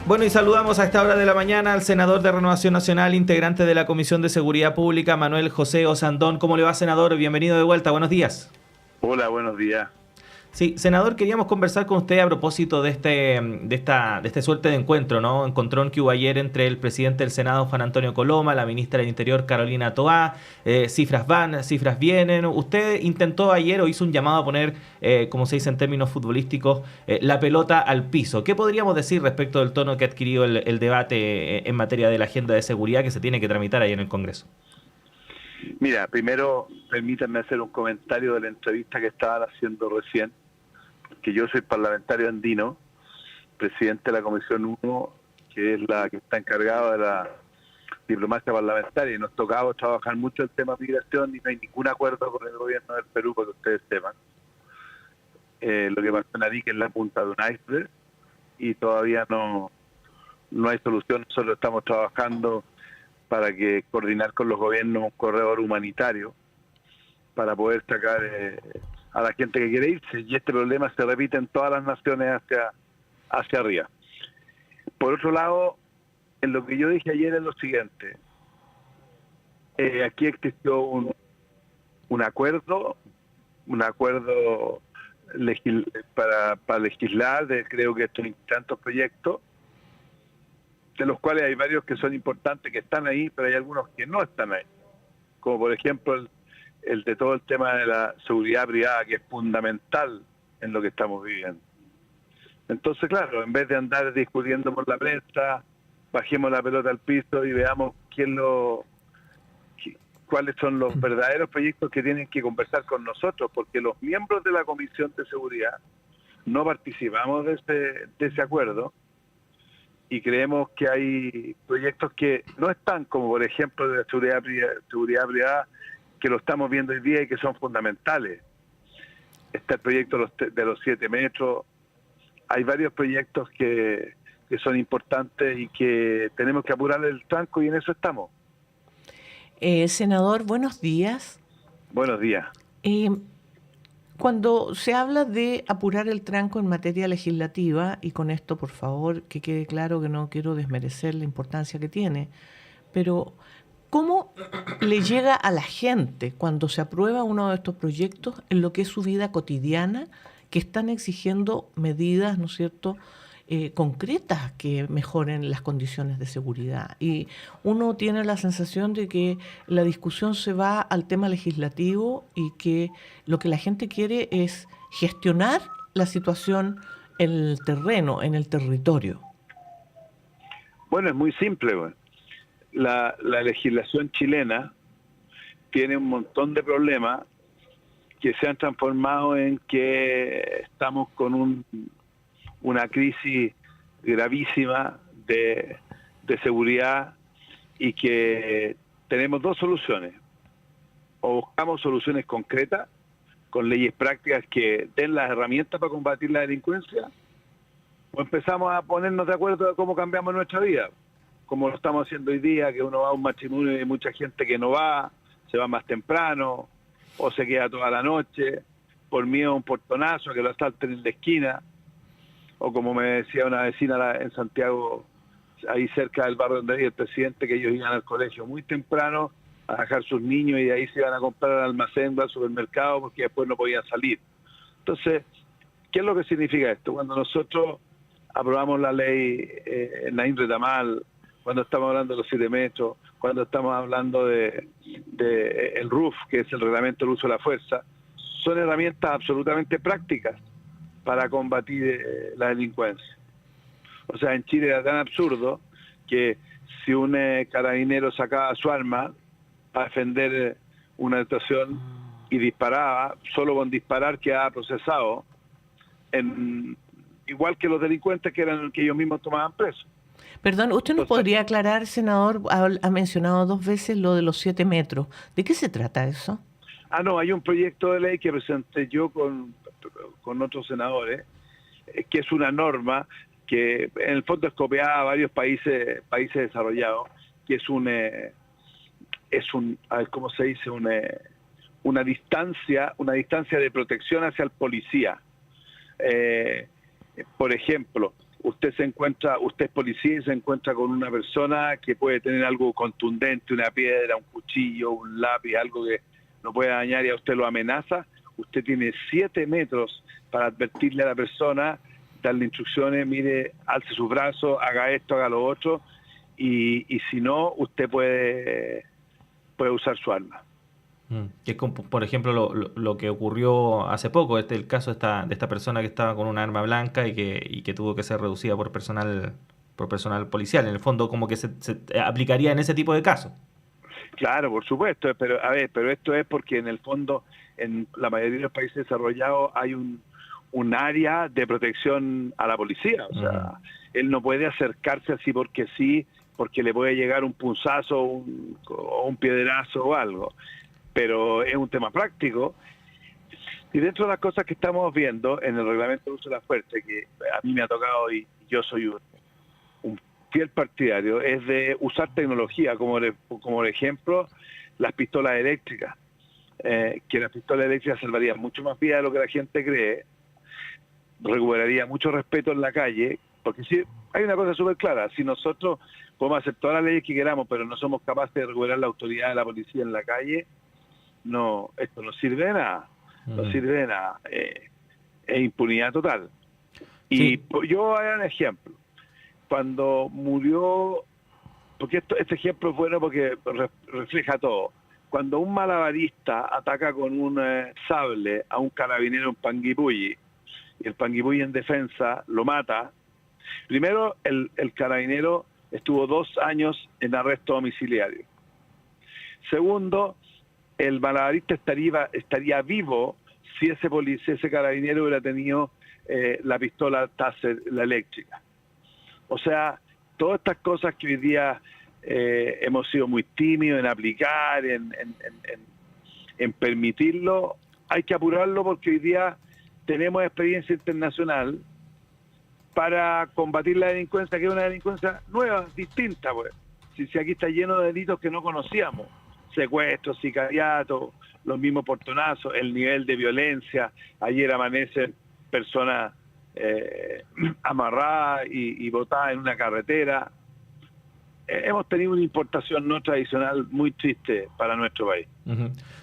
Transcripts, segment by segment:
Bueno, y saludamos a esta hora de la mañana al senador de Renovación Nacional, integrante de la Comisión de Seguridad Pública, Manuel José Osandón. ¿Cómo le va, senador? Bienvenido de vuelta. Buenos días. Hola, buenos días. Sí, senador, queríamos conversar con usted a propósito de esta suerte de encuentro, ¿no? Encontrón que hubo ayer entre el presidente del Senado, Juan Antonio Coloma, la ministra del Interior, Carolina Toá. Cifras van, cifras vienen. Usted intentó ayer o hizo un llamado a poner, como se dice en términos futbolísticos, la pelota al piso. ¿Qué podríamos decir respecto del tono que ha adquirido el debate en materia de la agenda de seguridad que se tiene que tramitar ahí en el Congreso? Mira, primero permítanme hacer un comentario de la entrevista que estaban haciendo recién, que yo soy parlamentario andino, presidente de la Comisión 1, que es la que está encargada de la diplomacia parlamentaria, y nos tocaba trabajar mucho el tema migración y no hay ningún acuerdo con el gobierno del Perú, para que ustedes sepan. Lo que pasó en Arica es la punta de un iceberg y todavía no hay solución. Nosotros estamos trabajando para que coordinar con los gobiernos un corredor humanitario para poder sacar a la gente que quiere irse, y este problema se repite en todas las naciones hacia arriba. Por otro lado, en lo que yo dije ayer es lo siguiente: aquí existió un acuerdo para legislar de, creo que estos tantos proyectos, de los cuales hay varios que son importantes, que están ahí, pero hay algunos que no están ahí, como por ejemplo el de todo el tema de la seguridad privada, que es fundamental en lo que estamos viviendo. Entonces, claro, en vez de andar discutiendo por la prensa, bajemos la pelota al piso y veamos cuáles son los verdaderos proyectos que tienen que conversar con nosotros, porque los miembros de la Comisión de Seguridad no participamos de ese acuerdo, y creemos que hay proyectos que no están, como por ejemplo de la seguridad privada, que lo estamos viendo hoy día y que son fundamentales. Está el proyecto de los 7 metros. Hay varios proyectos que son importantes y que tenemos que apurar el tranco, y en eso estamos. Senador, buenos días. Buenos días. Cuando se habla de apurar el tranco en materia legislativa, y con esto, por favor, que quede claro que no quiero desmerecer la importancia que tiene, pero ¿cómo le llega a la gente cuando se aprueba uno de estos proyectos en lo que es su vida cotidiana, que están exigiendo medidas, ¿no es cierto?, concretas que mejoren las condiciones de seguridad? Y uno tiene la sensación de que la discusión se va al tema legislativo y que lo que la gente quiere es gestionar la situación en el terreno, en el territorio. Bueno, es muy simple, bueno. La legislación chilena tiene un montón de problemas que se han transformado en que estamos con una crisis gravísima de seguridad, y que tenemos dos soluciones: o buscamos soluciones concretas con leyes prácticas que den las herramientas para combatir la delincuencia, o empezamos a ponernos de acuerdo de cómo cambiamos nuestra vida, como lo estamos haciendo hoy día, que uno va a un matrimonio y hay mucha gente que no va, se va más temprano, o se queda toda la noche, por miedo a un portonazo, que lo asalten en la esquina, o como me decía una vecina en Santiago, ahí cerca del barrio donde vive el presidente, que ellos iban al colegio muy temprano a dejar sus niños y de ahí se iban a comprar al almacén o al supermercado porque después no podían salir. Entonces, ¿qué es lo que significa esto? Cuando nosotros aprobamos la ley Naim Retamal, cuando estamos hablando de los 7 metros, cuando estamos hablando de el RUF, que es el reglamento del uso de la fuerza, son herramientas absolutamente prácticas para combatir la delincuencia. O sea, en Chile era tan absurdo que si un carabinero sacaba su arma para defender una actuación y disparaba, solo con disparar quedaba procesado, igual que los delincuentes que eran que ellos mismos tomaban presos. Perdón, ¿usted nos Entonces, podría aclarar, senador? Ha mencionado 2 veces lo de los 7 metros. ¿De qué se trata eso? no, hay un proyecto de ley que presenté yo con otros senadores, que es una norma que en el fondo es copiada a varios países desarrollados, que es a ver, ¿cómo se dice? Una distancia de protección hacia el policía. Por ejemplo, usted es policía y se encuentra con una persona que puede tener algo contundente, una piedra, un cuchillo, un lápiz, algo que no puede dañar y a usted lo amenaza, usted tiene 7 metros para advertirle a la persona, darle instrucciones, mire, alce sus brazos, haga esto, haga lo otro, y si no, usted puede usar su arma. Que es como, por ejemplo, lo que ocurrió hace poco, el caso de esta persona que estaba con una arma blanca y que tuvo que ser reducida por personal policial. En el fondo, como que se aplicaría en ese tipo de casos. Claro, por supuesto, pero esto es porque en el fondo, en la mayoría de los países desarrollados hay un área de protección a la policía. O sea, él no puede acercarse así porque sí, porque le puede llegar un punzazo o un piedrazo o algo. Pero es un tema práctico. Y dentro de las cosas que estamos viendo en el reglamento de uso de la fuerza, que a mí me ha tocado y yo soy un fiel partidario, es de usar tecnología, como por ejemplo las pistolas eléctricas, que las pistolas eléctricas salvarían mucho más vidas de lo que la gente cree, recuperaría mucho respeto en la calle, porque si hay una cosa súper clara, si nosotros podemos hacer todas las leyes que queramos, pero no somos capaces de recuperar la autoridad de la policía en la calle, no, esto no sirve de nada, no sirve de nada, es impunidad total. Y yo voy a dar un ejemplo. Cuando murió, porque este ejemplo es bueno porque refleja todo. Cuando un malabarista ataca con un sable a un carabinero en Panguipulli, y el Panguipulli en defensa lo mata, primero el carabinero estuvo 2 años en arresto domiciliario. Segundo, el malabarista estaría vivo si ese carabinero hubiera tenido la pistola Taser, la eléctrica. O sea, todas estas cosas que hoy día hemos sido muy tímidos en aplicar, en permitirlo, hay que apurarlo porque hoy día tenemos experiencia internacional para combatir la delincuencia, que es una delincuencia nueva, distinta, pues. Si aquí está lleno de delitos que no conocíamos, secuestros, sicariatos, los mismos portonazos, el nivel de violencia. Ayer amanecen personas amarradas y botadas en una carretera. Hemos tenido una importación no tradicional muy triste para nuestro país.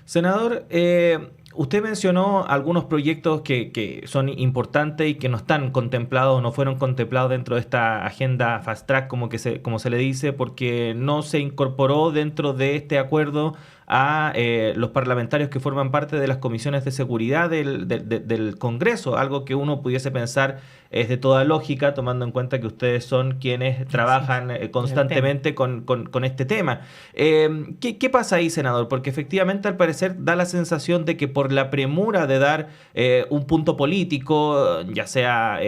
Senador, usted mencionó algunos proyectos que son importantes y que no están contemplados, no fueron contemplados dentro de esta agenda Fast Track, como se le dice, porque no se incorporó dentro de este acuerdo a los parlamentarios que forman parte de las comisiones de seguridad del Congreso, algo que uno pudiese pensar es de toda lógica, tomando en cuenta que ustedes son quienes trabajan constantemente con este tema. ¿Qué pasa ahí, senador? Porque efectivamente, al parecer, da la sensación de que por la premura de dar un punto político, ya sea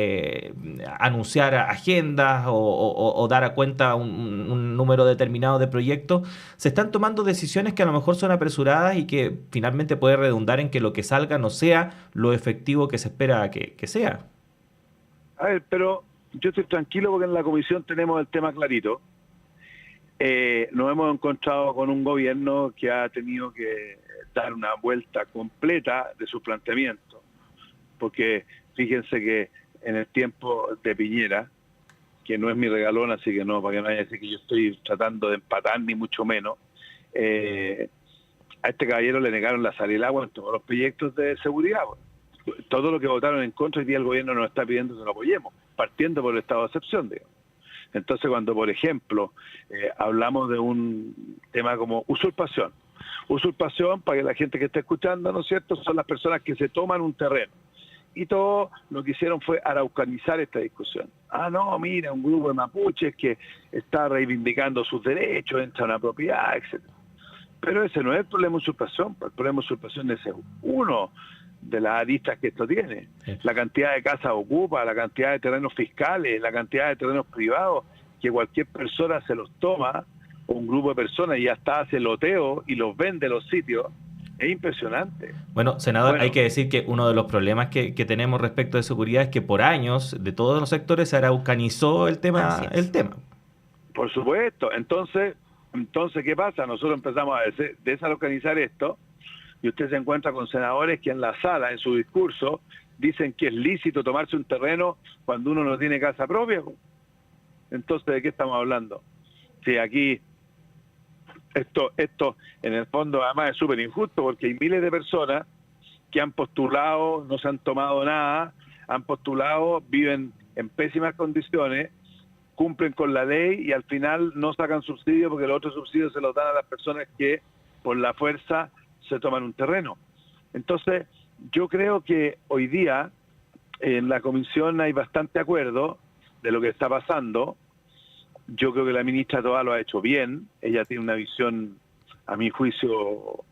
anunciar agendas o dar a cuenta un número determinado de proyectos, se están tomando decisiones que a lo mejor son apresuradas y que finalmente puede redundar en que lo que salga no sea lo efectivo que se espera que sea. A ver, pero yo estoy tranquilo porque en la comisión tenemos el tema clarito. Nos hemos encontrado con un gobierno que ha tenido que dar una vuelta completa de su planteamiento, porque fíjense que en el tiempo de Piñera, que no es mi regalón, así que no, para que no haya decir que yo estoy tratando de empatar, ni mucho menos, a este caballero le negaron la sal y el agua en todos los proyectos de seguridad. Todo lo que votaron en contra, hoy día el gobierno nos está pidiendo que lo apoyemos, partiendo por el estado de excepción, digamos. Entonces, cuando, por ejemplo, hablamos de un tema como usurpación, para que la gente que está escuchando, ¿no es cierto?, son las personas que se toman un terreno. Y todo lo que hicieron fue araucanizar esta discusión. Ah, no, mira, un grupo de mapuches que está reivindicando sus derechos, entra a una propiedad, etcétera. Pero ese no es el problema de usurpación, el problema de usurpación es uno de las aristas que esto tiene. La cantidad de casas ocupa, la cantidad de terrenos fiscales, la cantidad de terrenos privados, que cualquier persona se los toma, o un grupo de personas, y hasta hace loteo y los vende los sitios. Es impresionante. Bueno, senador, hay que decir que uno de los problemas que tenemos respecto de seguridad es que por años, de todos los sectores, se araucanizó el tema. Por supuesto. Entonces, ¿qué pasa? Nosotros empezamos a desaraucanizar esto, y usted se encuentra con senadores que en la sala, en su discurso, dicen que es lícito tomarse un terreno cuando uno no tiene casa propia. Entonces, ¿de qué estamos hablando? Si aquí esto en el fondo además es súper injusto, porque hay miles de personas que han postulado, no se han tomado nada, han postulado, viven en pésimas condiciones, cumplen con la ley y al final no sacan subsidio porque los otros subsidios se los dan a las personas que por la fuerza se toman un terreno. Entonces, yo creo que hoy día en la comisión hay bastante acuerdo de lo que está pasando. Yo creo que la ministra Toá lo ha hecho bien. Ella tiene una visión, a mi juicio,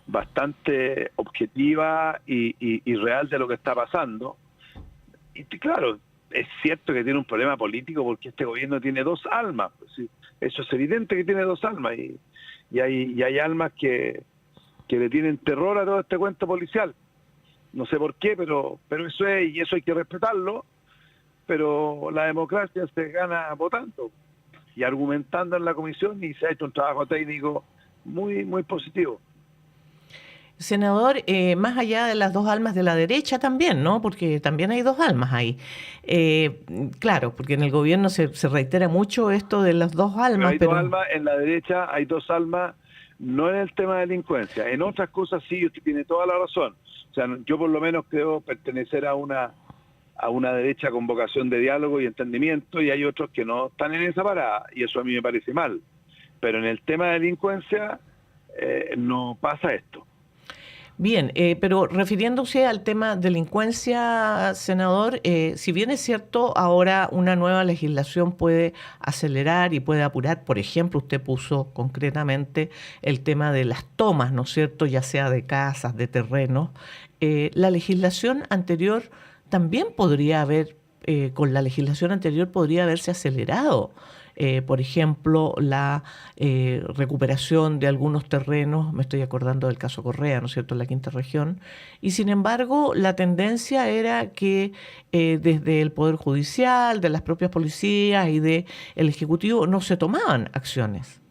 bastante objetiva y real de lo que está pasando. Y claro, es cierto que tiene un problema político porque este gobierno tiene dos almas. Pues, sí, eso es evidente que tiene dos almas y hay almas que le tienen terror a todo este cuento policial. No sé por qué, pero eso es, y eso hay que respetarlo, pero la democracia se gana votando y argumentando en la comisión, y se ha hecho un trabajo técnico muy, muy positivo. Senador, más allá de las dos almas de la derecha también, ¿no? Porque también hay dos almas ahí. Claro, porque en el gobierno se reitera mucho esto de las dos almas. Hay dos almas, en la derecha hay dos almas, no en el tema de delincuencia. En otras cosas sí, usted tiene toda la razón. O sea, yo por lo menos creo pertenecer a una derecha con vocación de diálogo y entendimiento, y hay otros que no están en esa parada, y eso a mí me parece mal. Pero en el tema de delincuencia no pasa esto. Bien, pero refiriéndose al tema delincuencia, senador, si bien es cierto, ahora una nueva legislación puede acelerar y puede apurar, por ejemplo, usted puso concretamente el tema de las tomas, ¿no es cierto?, ya sea de casas, de terrenos. La legislación anterior también podría haber, con la legislación anterior podría haberse acelerado. Por ejemplo, la recuperación de algunos terrenos, me estoy acordando del caso Correa, ¿no es cierto?, en la quinta región, y sin embargo la tendencia era que desde el Poder Judicial, de las propias policías y del Ejecutivo no se tomaban acciones.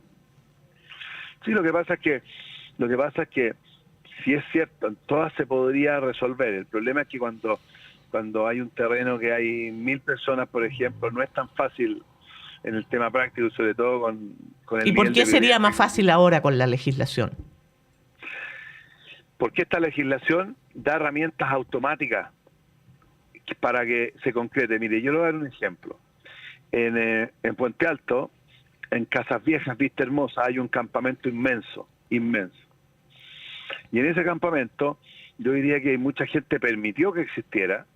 Sí, lo que pasa es que si es cierto, en todas se podría resolver. El problema es que cuando hay un terreno que hay 1.000 personas, por ejemplo, no es tan fácil en el tema práctico, sobre todo con el... ¿Y por qué sería más fácil ahora con la legislación? Porque esta legislación da herramientas automáticas para que se concrete. Mire, yo le voy a dar un ejemplo. En Puente Alto, en Casas Viejas, Vista Hermosa, hay un campamento inmenso. Y en ese campamento, yo diría que mucha gente permitió que existiera,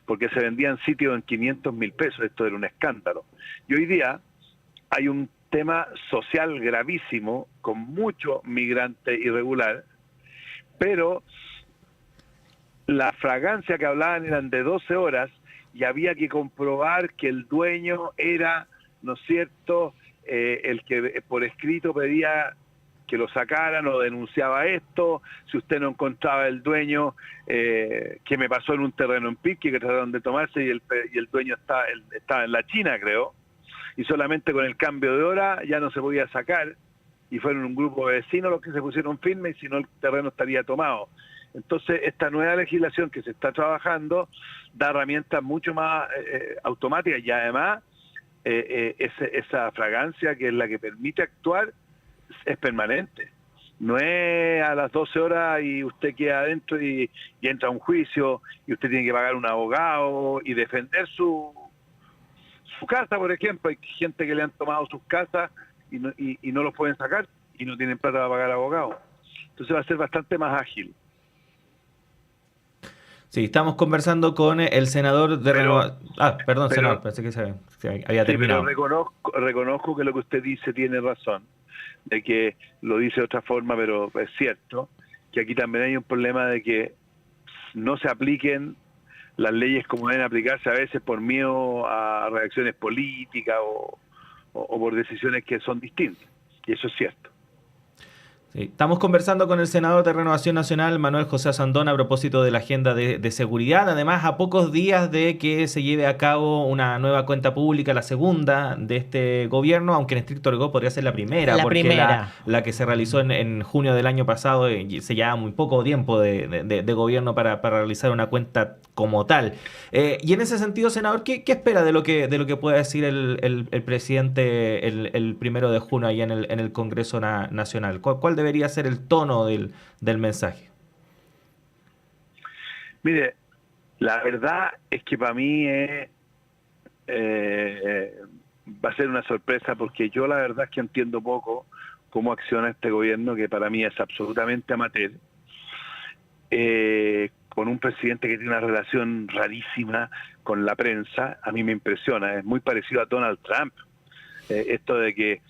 porque se vendían sitios en 500.000 pesos, esto era un escándalo. Y hoy día hay un tema social gravísimo, con mucho migrante irregular, pero la fragancia que hablaban eran de 12 horas y había que comprobar que el dueño era, ¿no es cierto?, el que por escrito pedía que lo sacaran o denunciaba esto. Si usted no encontraba el dueño, que me pasó en un terreno en Pirque, que trataron de tomarse y el dueño estaba en la China, creo, y solamente con el cambio de hora ya no se podía sacar, y fueron un grupo de vecinos los que se pusieron firmes, y si no el terreno estaría tomado. Entonces, esta nueva legislación que se está trabajando da herramientas mucho más automáticas, y además esa fragancia que es la que permite actuar es permanente. No es a las 12 horas y usted queda adentro y entra a un juicio y usted tiene que pagar un abogado y defender su casa, por ejemplo. Hay gente que le han tomado sus casas y no los pueden sacar y no tienen plata para pagar abogados. Entonces va a ser bastante más ágil. Sí, estamos conversando con el senador de Renovación. Perdón, senador, pensé que se había terminado. Pero reconozco que lo que usted dice tiene razón, de que lo dice de otra forma, pero es cierto, que aquí también hay un problema de que no se apliquen las leyes como deben aplicarse, a veces por miedo a reacciones políticas o por decisiones que son distintas, y eso es cierto. Sí, estamos conversando con el senador de Renovación Nacional, Manuel José Asandón, a propósito de la agenda de seguridad. Además, a pocos días de que se lleve a cabo una nueva cuenta pública, la segunda de este gobierno, aunque en estricto rigor podría ser la primera, La porque primera. la que se realizó en junio del año pasado se llevaba muy poco tiempo de gobierno para realizar una cuenta como tal. Y en ese sentido, senador, ¿qué espera de lo que pueda decir el presidente el 1 de junio allá en el Congreso Nacional? ¿Cuál debería ser el tono del mensaje? Mire, la verdad es que para mí va a ser una sorpresa porque yo la verdad es que entiendo poco cómo acciona este gobierno, que para mí es absolutamente amateur, con un presidente que tiene una relación rarísima con la prensa. A mí me impresiona, es muy parecido a Donald Trump, esto de que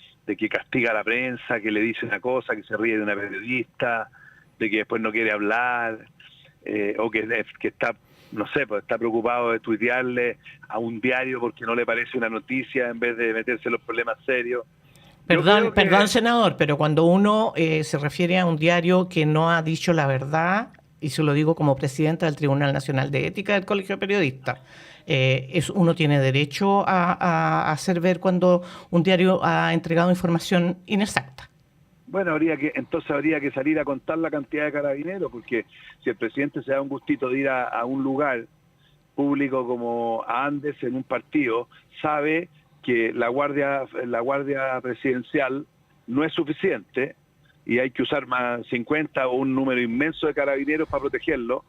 castiga a la prensa, que le dice una cosa, que se ríe de una periodista, de que después no quiere hablar, o que está, no sé, pues está preocupado de tuitearle a un diario porque no le parece una noticia en vez de meterse en los problemas serios. Perdón, senador, pero cuando uno se refiere a un diario que no ha dicho la verdad, y se lo digo como presidenta del Tribunal Nacional de Ética del Colegio de Periodistas, uno tiene derecho a hacer ver cuando un diario ha entregado información inexacta. Bueno, entonces habría que salir a contar la cantidad de carabineros, porque si el presidente se da un gustito de ir a un lugar público como Andes en un partido, sabe que la guardia presidencial no es suficiente y hay que usar más 50 o un número inmenso de carabineros para protegerlo,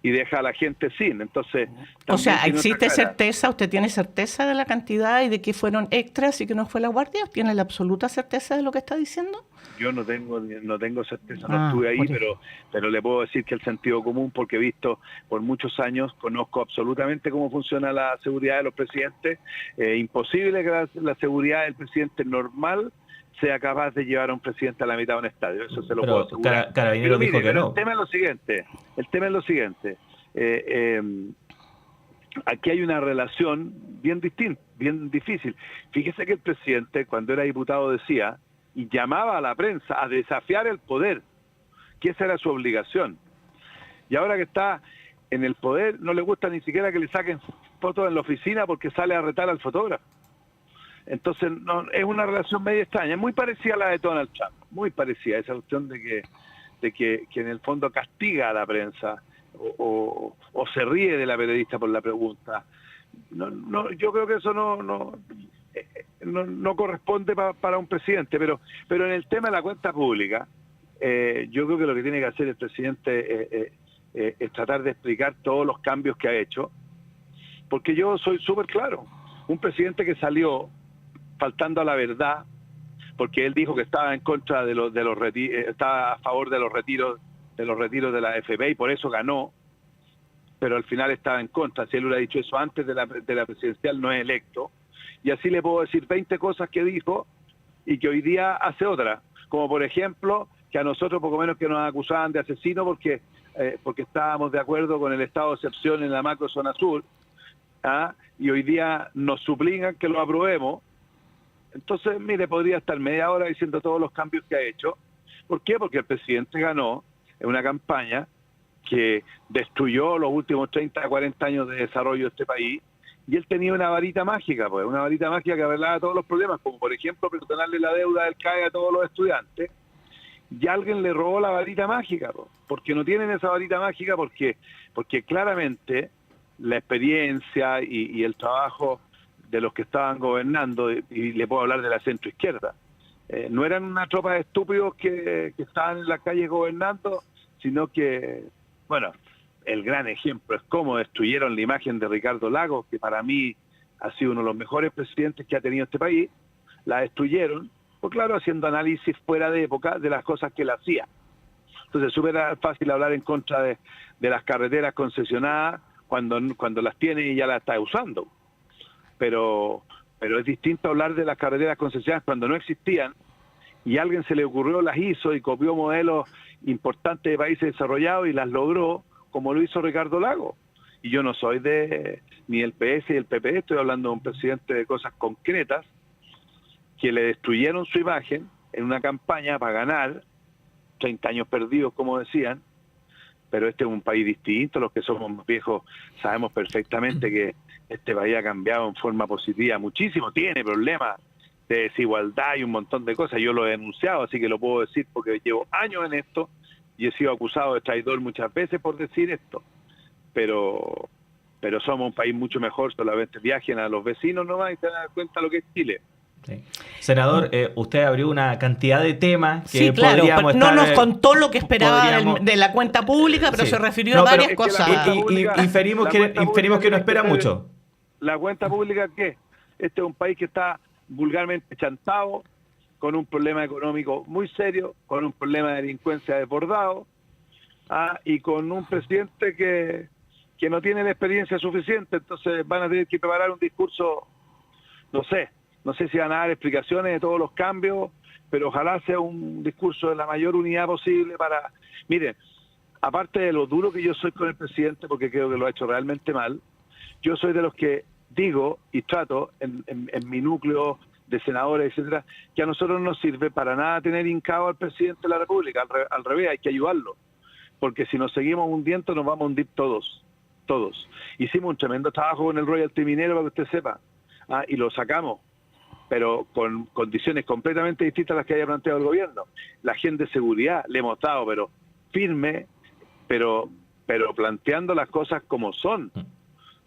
y deja a la gente sin. Entonces, o sea, ¿existe certeza? ¿Usted tiene certeza de la cantidad y de que fueron extras y que no fue la guardia? ¿Tiene la absoluta certeza de lo que está diciendo? Yo no tengo certeza, no estuve ahí, pero le puedo decir que el sentido común, porque he visto por muchos años, conozco absolutamente cómo funciona la seguridad de los presidentes. Imposible que la seguridad del presidente normal sea capaz de llevar a un presidente a la mitad de un estadio, eso se lo puedo asegurar. Carabineros dijo que no. El tema es lo siguiente, aquí hay una relación bien distinta, bien difícil. Fíjese que el presidente, cuando era diputado, decía y llamaba a la prensa a desafiar el poder, que esa era su obligación. Y ahora que está en el poder, no le gusta ni siquiera que le saquen fotos en la oficina porque sale a retar al fotógrafo. Entonces, no, es una relación medio extraña, es muy parecida a la de Donald Trump, muy parecida, esa cuestión de que en el fondo castiga a la prensa o se ríe de la periodista por la pregunta. Yo creo que eso no corresponde para un presidente, pero en el tema de la cuenta pública, yo creo que lo que tiene que hacer el presidente es tratar de explicar todos los cambios que ha hecho, porque yo soy súper claro, un presidente que salió faltando a la verdad, porque él dijo que estaba en contra de los estaba a favor de los retiros de la AFP y por eso ganó, pero al final estaba en contra. Si él hubiera dicho eso antes de la presidencial, no es electo. Y así le puedo decir 20 cosas que dijo y que hoy día hace otra, como por ejemplo que a nosotros poco menos que nos acusaban de asesino porque estábamos de acuerdo con el estado de excepción en la macrozona sur, y hoy día nos suplican que lo aprobemos. Entonces, mire, podría estar media hora diciendo todos los cambios que ha hecho. ¿Por qué? Porque el presidente ganó en una campaña que destruyó los últimos 30, 40 años de desarrollo de este país, y él tenía una varita mágica, pues, una varita mágica que arreglaba todos los problemas, como por ejemplo perdonarle la deuda del CAE a todos los estudiantes, y alguien le robó la varita mágica, pues, porque no tienen esa varita mágica, porque claramente la experiencia y el trabajo de los que estaban gobernando, y le puedo hablar de la centroizquierda, no eran una tropa de estúpidos que estaban en la calle gobernando, sino que, bueno, el gran ejemplo es cómo destruyeron la imagen de Ricardo Lagos, que para mí ha sido uno de los mejores presidentes que ha tenido este país. La destruyeron, pues claro, haciendo análisis fuera de época de las cosas que él hacía. Entonces es súper fácil hablar en contra de las carreteras concesionadas cuando las tiene y ya las está usando. Pero es distinto hablar de las carreteras concesionadas cuando no existían y a alguien se le ocurrió, las hizo y copió modelos importantes de países desarrollados y las logró, como lo hizo Ricardo Lagos. Y yo no soy ni del PS ni del PP, estoy hablando de un presidente de cosas concretas que le destruyeron su imagen en una campaña para ganar 30 años perdidos, como decían, pero este es un país distinto. Los que somos más viejos sabemos perfectamente que este país ha cambiado en forma positiva muchísimo, tiene problemas de desigualdad y un montón de cosas. Yo lo he denunciado, así que lo puedo decir porque llevo años en esto y he sido acusado de traidor muchas veces por decir esto, pero somos un país mucho mejor. Solamente viajen a los vecinos nomás y se dan cuenta lo que es Chile. Sí. Senador, usted abrió una cantidad de temas que sí, claro, podríamos no estar, nos contó lo que esperaba podríamos... de la cuenta pública, pero sí. se refirió a varias cosas. Inferimos que no espera mucho. ¿La cuenta pública qué? Este es un país que está vulgarmente chantado, con un problema económico muy serio, con un problema de delincuencia desbordado, y con un presidente que no tiene la experiencia suficiente. Entonces van a tener que preparar un discurso, no sé si van a dar explicaciones de todos los cambios, pero ojalá sea un discurso de la mayor unidad posible para... Miren, aparte de lo duro que yo soy con el presidente, porque creo que lo ha hecho realmente mal, yo soy de los que digo y trato en mi núcleo de senadores, etcétera, que a nosotros no nos sirve para nada tener hincado al presidente de la República. Al revés, hay que ayudarlo, porque si nos seguimos hundiendo nos vamos a hundir todos. Hicimos un tremendo trabajo con el royalty minero, para que usted sepa, y lo sacamos, pero con condiciones completamente distintas a las que haya planteado el gobierno. La agenda de seguridad le hemos dado, pero firme, pero planteando las cosas como son,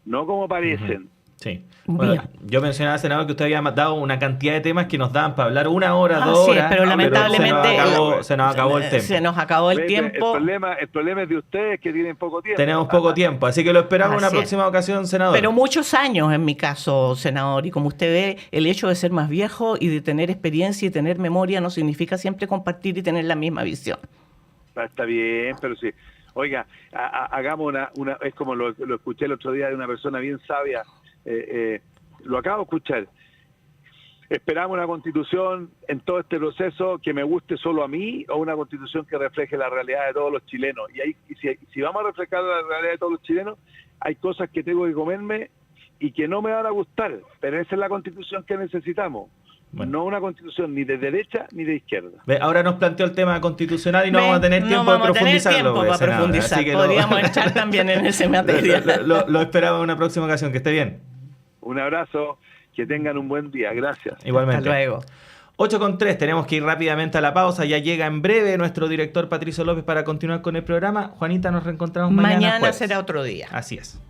no como parecen. Sí. Bueno, yo mencionaba, senador, que usted había dado una cantidad de temas que nos daban para hablar 1 hora, 2 horas. Pero lamentablemente se nos acabó el tiempo. Se nos acabó el tiempo. El problema es de ustedes, que tienen poco tiempo. Tenemos poco tiempo, así que lo esperamos en una próxima ocasión, senador. Pero muchos años en mi caso, senador, y como usted ve, el hecho de ser más viejo y de tener experiencia y tener memoria no significa siempre compartir y tener la misma visión. Está bien, pero sí. Oiga, hagamos una es como lo escuché el otro día de una persona bien sabia. Lo acabo de escuchar. Esperamos una constitución en todo este proceso que me guste solo a mí, o una constitución que refleje la realidad de todos los chilenos. Y si vamos a reflejar la realidad de todos los chilenos, hay cosas que tengo que comerme y que no me van a gustar, pero esa es la constitución que necesitamos. Bueno. No una constitución ni de derecha ni de izquierda. Ahora nos planteó el tema constitucional y no vamos a tener tiempo de profundizarlo. Podríamos entrar también en ese materia. Lo esperamos en una próxima ocasión. Que esté bien. Un abrazo, que tengan un buen día. Gracias. Igualmente. Hasta luego. 8:03, tenemos que ir rápidamente a la pausa. Ya llega en breve nuestro director Patricio López para continuar con el programa. Juanita, nos reencontramos mañana. Mañana será otro día. Así es.